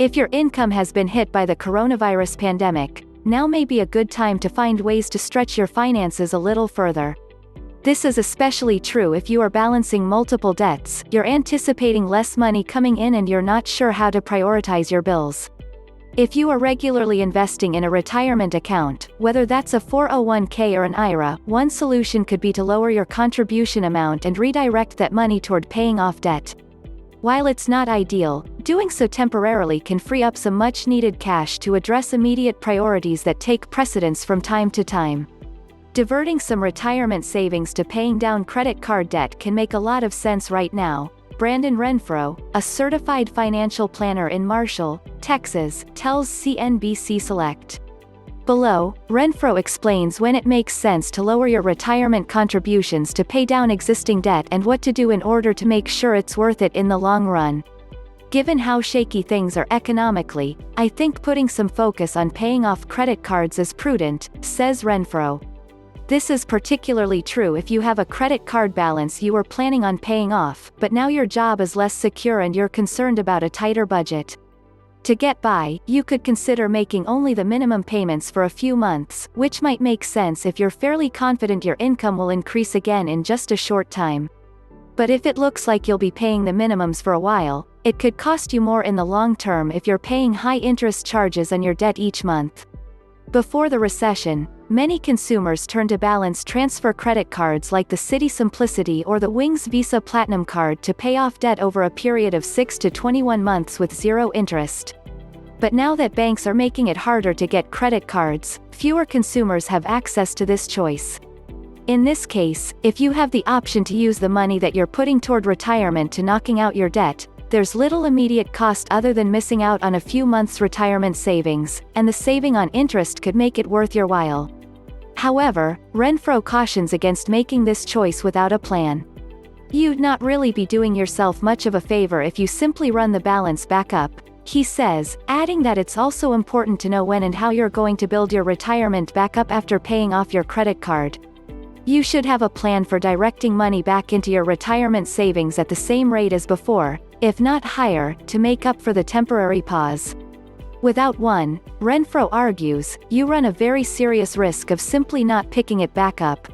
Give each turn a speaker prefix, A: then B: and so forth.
A: If your income has been hit by the coronavirus pandemic, now may be a good time to find ways to stretch your finances a little further. This is especially true if you are balancing multiple debts, you're anticipating less money coming in and you're not sure how to prioritize your bills. If you are regularly investing in a retirement account, whether that's a 401k or an IRA, one solution could be to lower your contribution amount and redirect that money toward paying off debt. While it's not ideal, doing so temporarily can free up some much-needed cash to address immediate priorities that take precedence from time to time. Diverting some retirement savings to paying down credit card debt can make a lot of sense right now, Brandon Renfro, a certified financial planner in Marshall, Texas, tells CNBC Select. Below, Renfro explains when it makes sense to lower your retirement contributions to pay down existing debt and what to do in order to make sure it's worth it in the long run. Given how shaky things are economically, I think putting some focus on paying off credit cards is prudent, says Renfro. This is particularly true if you have a credit card balance you were planning on paying off, but now your job is less secure and you're concerned about a tighter budget. To get by, you could consider making only the minimum payments for a few months, which might make sense if you're fairly confident your income will increase again in just a short time. But if it looks like you'll be paying the minimums for a while, it could cost you more in the long term if you're paying high interest charges on your debt each month. Before the recession, many consumers turned to balance transfer credit cards like the Citi Simplicity or the Wings Visa Platinum Card to pay off debt over a period of 6 to 21 months with zero interest. But now that banks are making it harder to get credit cards, fewer consumers have access to this choice. In this case, if you have the option to use the money that you're putting toward retirement to knocking out your debt, there's little immediate cost other than missing out on a few months' retirement savings, and the saving on interest could make it worth your while. However, Renfro cautions against making this choice without a plan. You'd not really be doing yourself much of a favor if you simply run the balance back up, he says, adding that it's also important to know when and how you're going to build your retirement back up after paying off your credit card. You should have a plan for directing money back into your retirement savings at the same rate as before, if not higher, to make up for the temporary pause. Without one, Renfro argues, you run a very serious risk of simply not picking it back up.